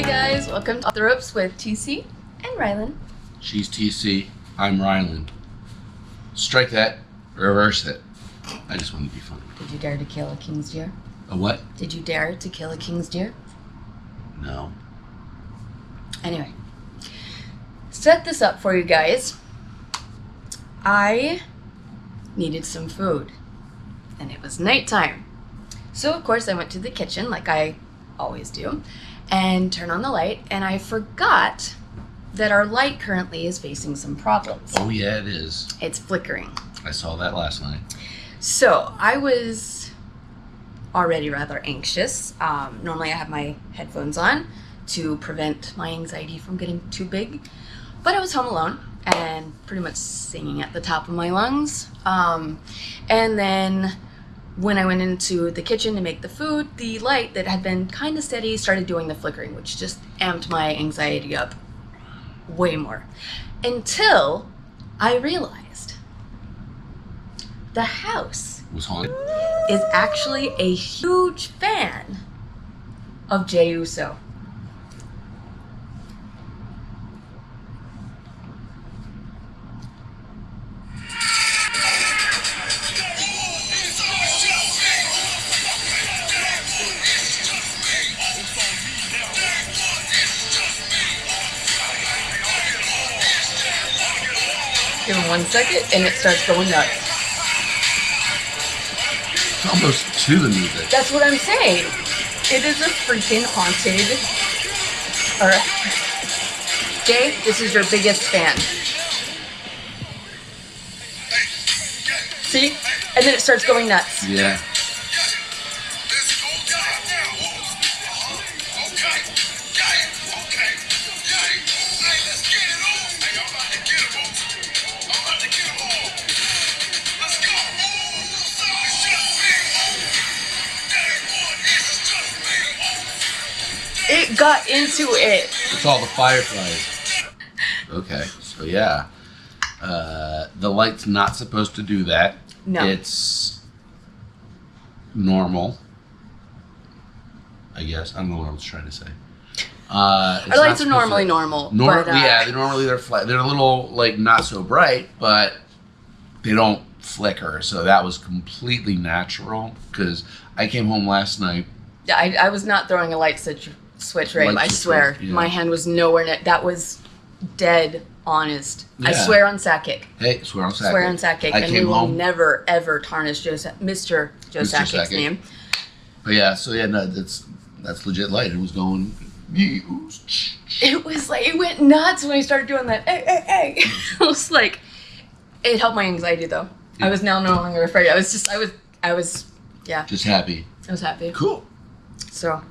guys, welcome to Off the Ropes with TC and Rylan. She's TC, I'm Rylan. Strike that, reverse it. I just wanted to be funny. Did you dare to kill a king's deer? A what? Did you dare to kill a king's deer? No. Anyway, set this up for you guys. I needed some food, and it was nighttime. So of course I went to the kitchen like I always do and turned on the light, and I forgot that our light currently is facing some problems. Oh yeah, it is. It's flickering. I saw that last night. So I was already rather anxious. Normally I have my headphones on to prevent my anxiety from getting too big, but I was home alone and pretty much singing at the top of my lungs. And then when I went into the kitchen to make the food, the light that had been kind of steady started doing the flickering, which just amped my anxiety up way more. Until I realized the house Was haunted? is actually a huge fan of Jey Uso. Give him 1 second and it starts going nuts. It's almost to the music. That's what I'm saying. It is a freaking haunted. Alright. Jay, this is your biggest fan. See? And then it starts going nuts. Yeah. It got into it. It's all the fireflies. Okay, so yeah. The light's not supposed to do that. No. It's normal. I guess. I don't know what I was trying to say. Our lights are normally normal. Yeah, they're flat. They're a little, like, not so bright, but they don't flicker. So that was completely natural, because I came home last night. I was not throwing a light switch, Rave. I swear. Switch, yeah. My hand was nowhere near. That was dead honest. Yeah. I swear on Sakic. Hey, swear on Sakic. Swear on Sakic. I And came we will home. never, ever tarnish Mr. Joe Sakic's Sakic. name. But yeah, so yeah, no, that's legit light. It was going. It was like, it went nuts when he started doing that. Hey, hey, hey. I was like, it helped my anxiety though. Yeah. I was now no longer afraid. I was, yeah. Just happy. I was happy. Cool. So,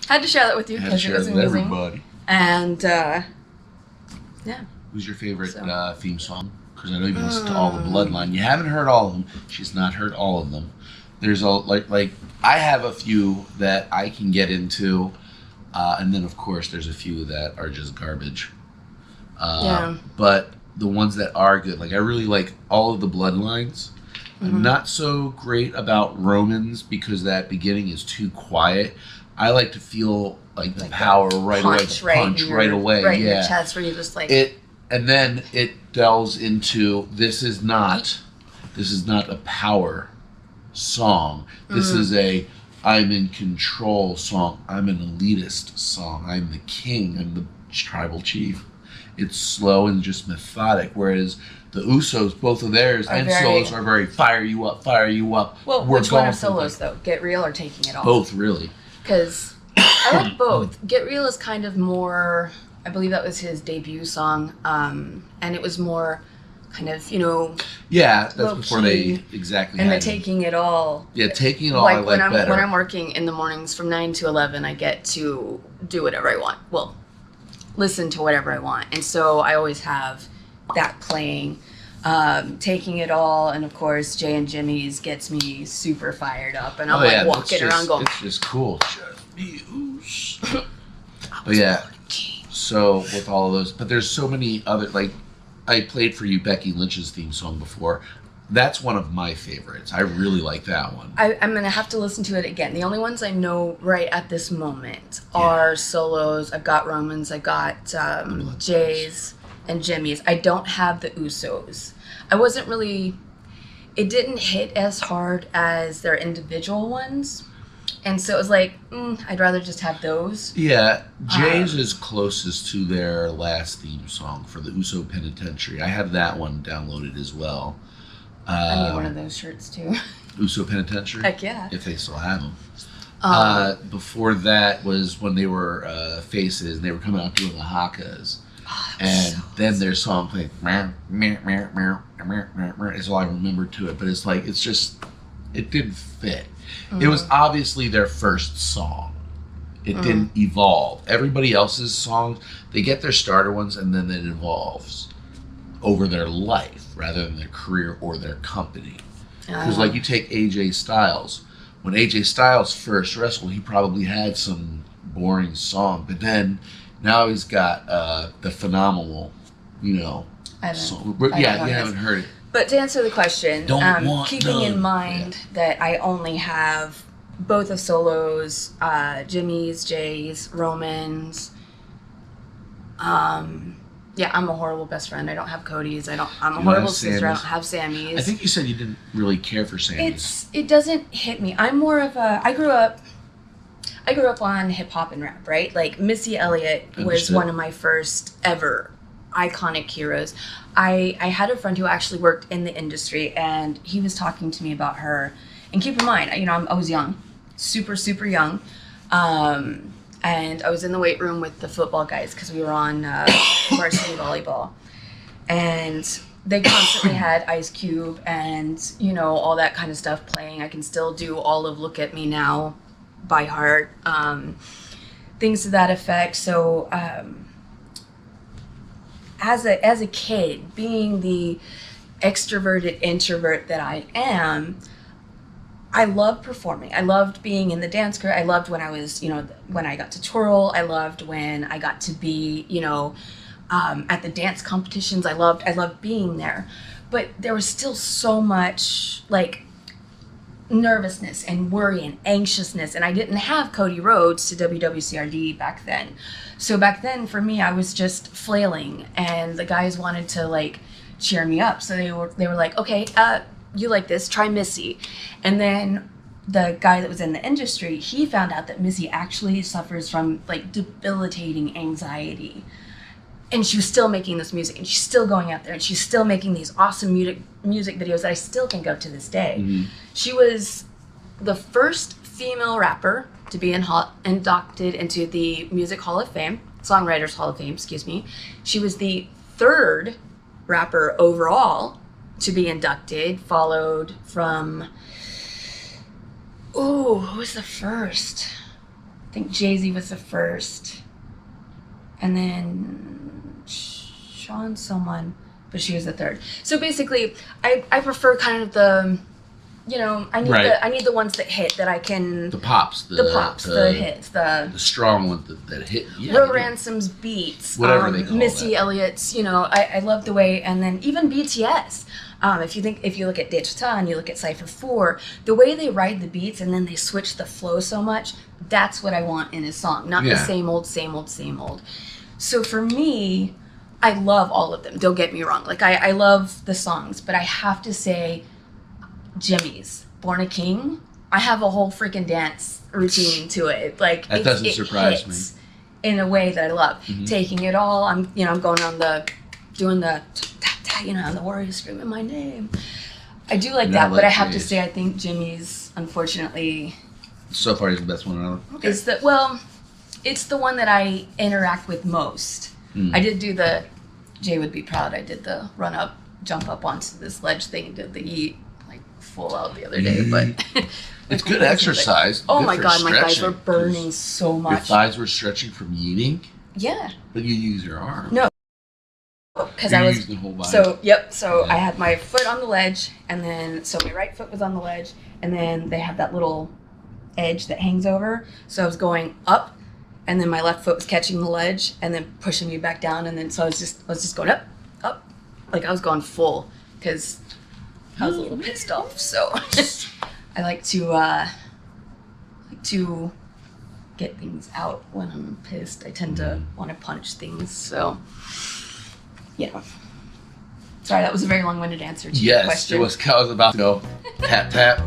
had to share that with you Had to because it share was it with amazing. everybody. And, yeah. Who's your favorite theme song? Because I know you've listened to all the Bloodline. You haven't heard all of them. She's not heard all of them. There's a like I have a few that I can get into, and then of course there's a few that are just garbage. Yeah. But the ones that are good, like I really like all of the Bloodlines. Mm-hmm. I'm not so great about Romans because that beginning is too quiet. I like to feel like the power right away, the punch right away. Right yeah. in your chest, where you just like It, and then it delves into this is not a power song. This is a I'm in control song. I'm an elitist song. I'm the king. I'm the tribal chief. It's slow and just methodic, whereas the Usos, both of theirs and solos are very fire you up. Well, which one are solos though? Get Real or Taking It All? Both, really. Because I like both. Get Real is kind of more, I believe that was his debut song, and it was more kind of, Yeah, that's low before key. they exactly And had the it. Taking It All. Yeah, Taking It All I like better. When I'm working in the mornings from 9 to 11, I get to do whatever I want. Well, listen to whatever I want. And so I always have that playing. Taking It All, and of course Jay and Jimmy's gets me super fired up, and I'm walking around going, it's just cool. But yeah, so with all of those, but there's so many other, like I played for you Becky Lynch's theme song before. That's one of my favorites. I really like that one. I'm going to have to listen to it again. The only ones I know right at this moment are solos. I've got Roman's, I got Jay's and Jimmy's. I don't have the Usos. I wasn't really... It didn't hit as hard as their individual ones. And so it was like, I'd rather just have those. Yeah, Jay's is closest to their last theme song for the Uso Penitentiary. I have that one downloaded as well. I need one of those shirts too. Uso Penitentiary? Heck yeah. If they still have them. Before that was when they were faces, and they were coming out doing the hakas. And then their song played, is all I remember to it. But it's like, it's just, it didn't fit. It was obviously their first song. It didn't evolve. Everybody else's songs, they get their starter ones and then it evolves over their life rather than their career or their company. Because like you take AJ Styles. When AJ Styles first wrestled, he probably had some boring song. But then now he's got the phenomenal, song. You haven't heard it. But to answer the question, keeping in mind that I only have both of solos, Jimmy's, Jay's, Roman's. I'm a horrible best friend. I don't have Cody's. I'm a horrible sister. I don't have Sammy's. I think you said you didn't really care for Sammy's. It doesn't hit me. I'm more of a... I grew up on hip hop and rap, right? Like Missy Elliott was one of my first ever iconic heroes. I had a friend who actually worked in the industry, and he was talking to me about her. And keep in mind, I was young, super, super young. And I was in the weight room with the football guys because we were on varsity volleyball. And they constantly had Ice Cube and, all that kind of stuff playing. I can still do all of Look at Me Now by heart, things to that effect. So as a kid, being the extroverted introvert that I am, I loved performing. I loved being in the dance crew. I loved when I was, when I got to twirl. I loved when I got to be, at the dance competitions. I loved being there. But there was still so much, nervousness and worry and anxiousness. And I didn't have Cody Rhodes to WWCRD back then. So back then, for me, I was just flailing. And the guys wanted to, cheer me up. So they were like, okay, you like this, try Missy. And then the guy that was in the industry, he found out that Missy actually suffers from debilitating anxiety. And she was still making this music, and she's still going out there, and she's still making these awesome music videos that I still think of to this day. Mm-hmm. She was the first female rapper to be inducted into the Music Hall of Fame, Songwriters Hall of Fame, excuse me. She was the third rapper overall to be inducted, followed from, who was the first? I think Jay-Z was the first. And then Sean someone, but she was the third. So basically, I prefer kind of the, I need the ones that hit, that I can... The pops. The hits. The strong ones that hit. Yeah, Ransom's beats. Whatever they call Missy Elliott's, I love the way, and then even BTS. If you look at Digital and you look at Cypher 4, the way they ride the beats and then they switch the flow so much, that's what I want in a song. Not the same old. So for me, I love all of them. Don't get me wrong. I love the songs, but I have to say Jimmy's Born a King, I have a whole freaking dance routine to it. That doesn't surprise me. In a way that I love. Mm-hmm. Taking it all, I'm going on doing the the warrior screaming my name. I do like that, but I have to say I think Jimmy's, unfortunately, so far is the best one out of them. Okay. It's the one that I interact with most. I did do the, Jay would be proud, I did the run up, jump up onto this ledge thing, did the yeet, full out the other day, but... It's good exercise. Oh my God, my thighs were burning so much. Your thighs were stretching from yeeting? Yeah. But you use your arm. No. Because I was... the whole body. So I had my foot on the ledge, and then, so my right foot was on the ledge, and then they have that little edge that hangs over, so I was going up, and then my left foot was catching the ledge, and then pushing me back down, and then, so I was just going up. I was going full, because I was a little pissed off, so I like to get things out when I'm pissed. I tend to want to punch things, so yeah. Sorry, that was a very long-winded answer to your Yes, question. it was. I was about to go tap tap.